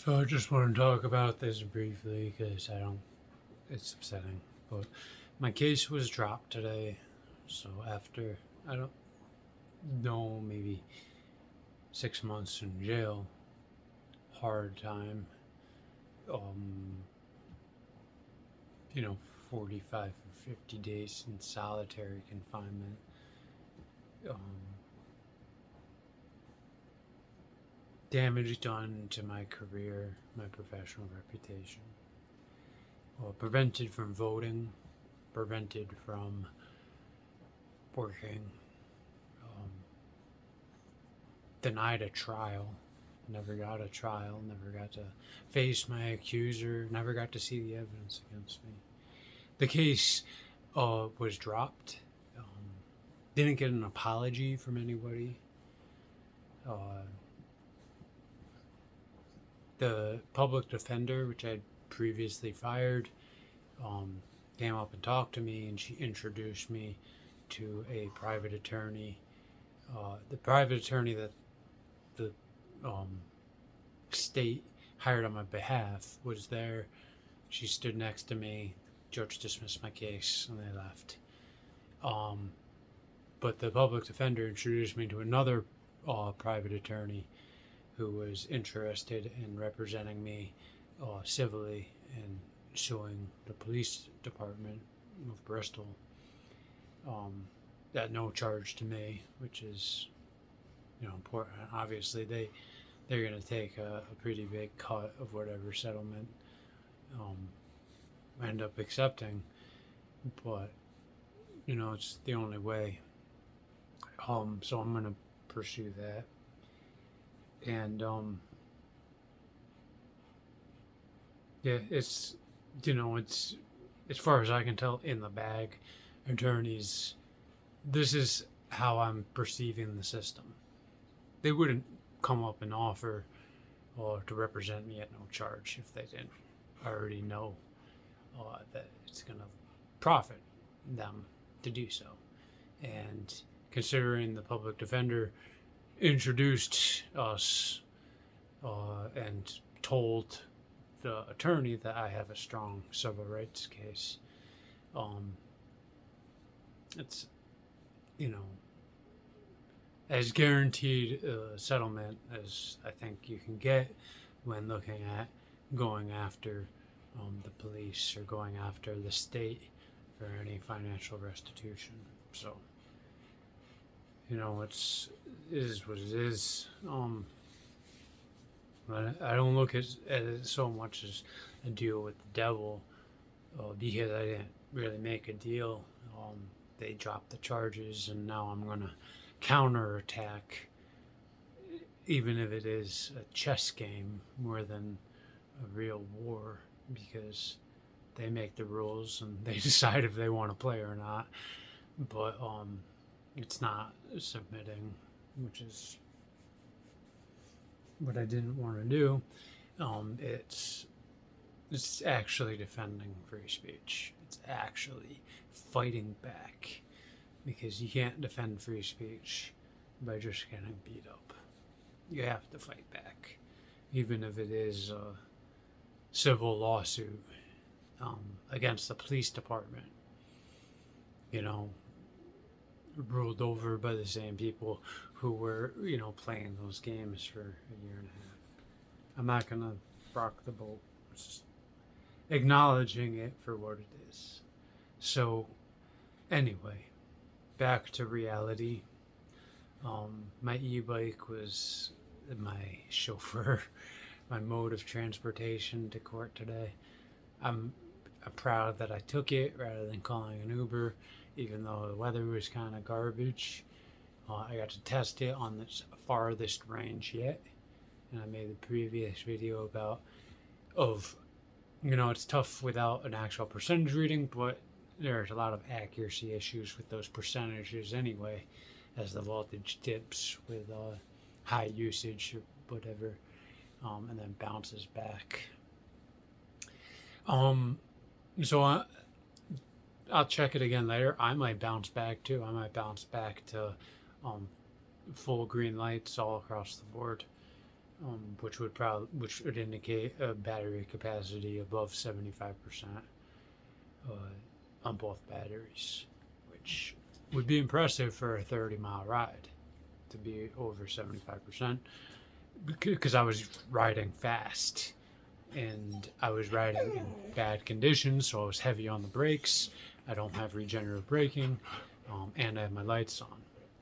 So I just want to talk about this briefly because it's upsetting. But my case was dropped today. So after, I don't know, maybe 6 months in jail, hard time, um, you know, 45 or 50 days in solitary confinement. Um, Damage done to my career, my professional reputation. Prevented from voting, prevented from working, um, denied a trial, never got a trial, never got to face my accuser, never got to see the evidence against me. The case was dropped, didn't get an apology from anybody. The public defender, which I'd previously fired, came up and talked to me, and she introduced me to a private attorney. The private attorney that the state hired on my behalf was there. She stood next to me. Judge dismissed my case, and they left. But the public defender introduced me to another private attorney who was interested in representing me civilly and suing the police department of Bristol at no charge to me, which is important. Obviously, they're going to take a pretty big cut of whatever settlement I end up accepting, but it's the only way. So I'm going to pursue that. And it's it's, as far as I can tell, in the bag. Attorneys, this is how I'm perceiving the system. They wouldn't come up and offer to represent me at no charge if they didn't already know that it's going to profit them to do so. And considering the public defender introduced us and told the attorney that I have a strong civil rights case, it's as guaranteed a settlement as I think you can get when looking at going after the police or going after the state for any financial restitution. So it is what it is. I don't look at it so much as a deal with the devil, because I didn't really make a deal. They dropped the charges, and now I'm going to counterattack, even if it is a chess game more than a real war, because they make the rules and they decide if they want to play or not. But it's not submitting, which is what I didn't want to do. It's actually defending free speech. It's actually fighting back, because you can't defend free speech by just getting beat up. You have to fight back, even if it is a civil lawsuit against the police department. Ruled over by the same people who were, playing those games for a year and a half. I'm not gonna rock the boat. It's just acknowledging it for what it is. So, anyway, back to reality. My e-bike was my chauffeur, my mode of transportation to court today. I'm proud that I took it rather than calling an Uber, even though the weather was kind of garbage. I got to test it on the farthest range yet, and I made the previous video about it's tough without an actual percentage reading, but there's a lot of accuracy issues with those percentages anyway, as the voltage dips with high usage or whatever, and then bounces back. So I'll check it again later. I might bounce back too. I might bounce back to full green lights all across the board. which would indicate a battery capacity above 75% on both batteries, which would be impressive for a 30-mile ride to be over 75%, because I was riding fast and I was riding in bad conditions, so I was heavy on the brakes. I don't have regenerative braking, and I have my lights on.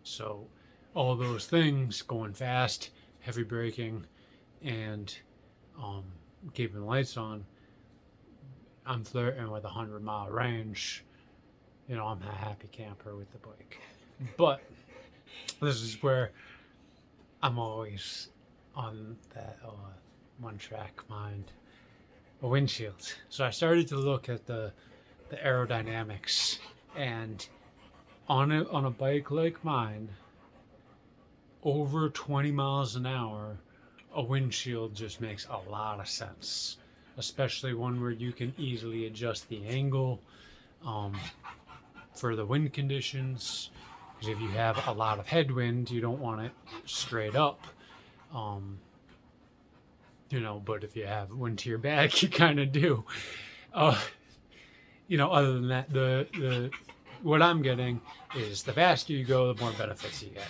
So all those things, going fast, heavy braking, and keeping the lights on, I'm flirting with 100-mile range. I'm a happy camper with the bike. But this is where I'm always on that one track mind, a windshield. So I started to look at the aerodynamics, and on a bike like mine, over 20 miles an hour, a windshield just makes a lot of sense, especially one where you can easily adjust the angle for the wind conditions. Because if you have a lot of headwind, you don't want it straight up. But if you have wind to your back, you kind of do. Other than that, the what I'm getting is the faster you go, the more benefits you get.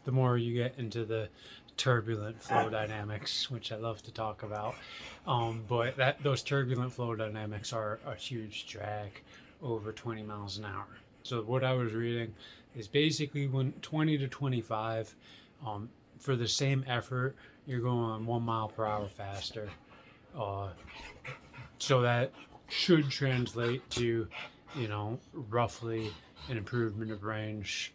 The more you get into the turbulent flow dynamics, which I love to talk about. But those turbulent flow dynamics are a huge drag over 20 miles an hour. So what I was reading is basically when 20 to 25, for the same effort, you're going 1 mile per hour faster. So that should translate to, roughly an improvement of range.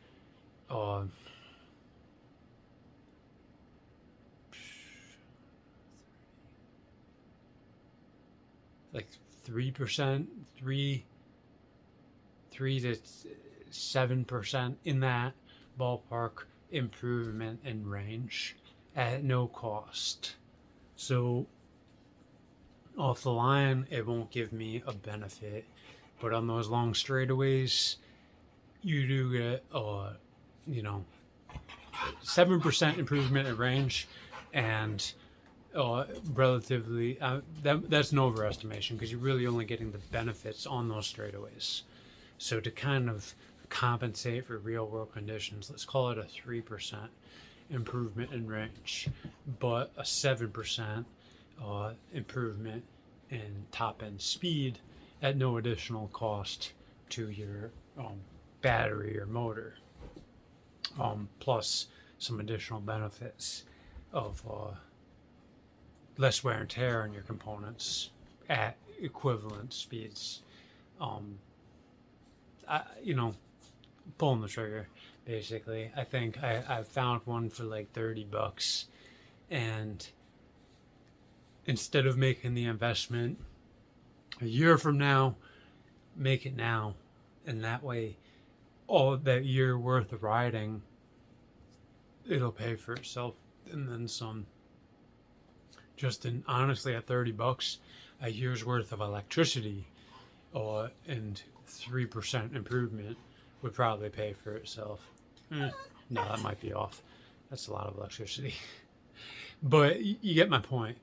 Like 3%, 3 to 7% in that ballpark improvement in range at no cost. So off the line, it won't give me a benefit, but on those long straightaways, you do get 7% improvement in range, and relatively that's an overestimation, because you're really only getting the benefits on those straightaways. So to kind of compensate for real world conditions, let's call it a 3% improvement in range, but a 7% improvement in top end speed at no additional cost to your battery or motor, plus some additional benefits of less wear and tear on your components at equivalent speeds. Pulling the trigger, basically. I think I found one for like $30, and instead of making the investment a year from now, make it now, and that way all that year worth of riding, it'll pay for itself and then some. Honestly, at $30, a year's worth of electricity and 3% improvement would probably pay for itself. No, that might be off. That's a lot of electricity. But you get my point.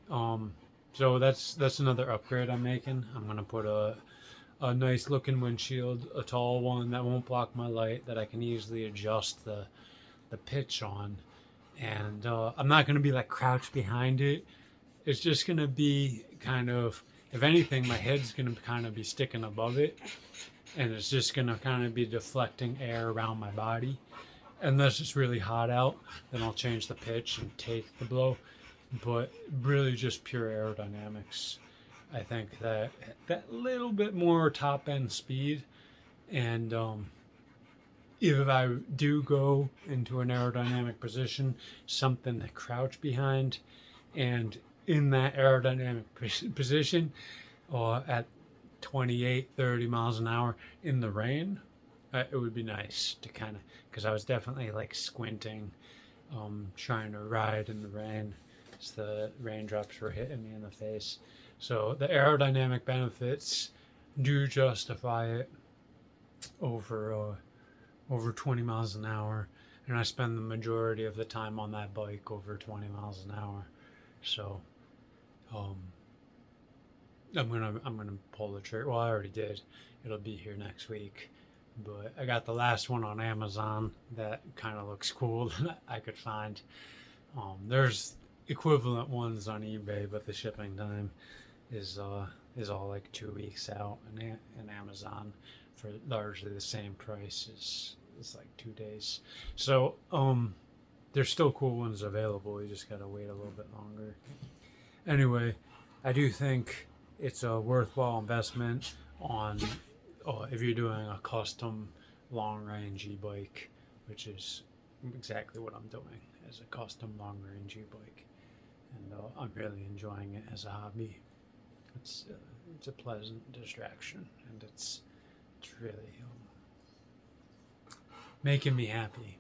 So that's another upgrade I'm making. I'm gonna put a nice looking windshield, a tall one that won't block my light, that I can easily adjust the pitch on. And I'm not gonna be like crouched behind it. It's just gonna be kind of, if anything, my head's gonna kind of be sticking above it, and it's just gonna kind of be deflecting air around my body. Unless it's really hot out, then I'll change the pitch and take the blow. But really just pure aerodynamics. I think that little bit more top end speed, and if I do go into an aerodynamic position, something to crouch behind, and in that aerodynamic position, at 28, 30 miles an hour in the rain, it would be nice to kind of, because I was definitely like squinting, trying to ride in the rain as the raindrops were hitting me in the face. So the aerodynamic benefits do justify it over 20 miles an hour. and I spend the majority of the time on that bike over 20 miles an hour. So, um, I'm gonna pull the trigger. Well, I already did. It'll be here next week. But I got the last one on Amazon that kind of looks cool that I could find. There's equivalent ones on eBay, but the shipping time is all like 2 weeks out, and Amazon for largely the same price is like 2 days. So there's still cool ones available. You just gotta wait a little bit longer. Anyway, I do think it's a worthwhile investment on if you're doing a custom long range e-bike, which is exactly what I'm doing as a custom long range e-bike, and I'm really enjoying it as a hobby. It's a pleasant distraction, and it's really making me happy.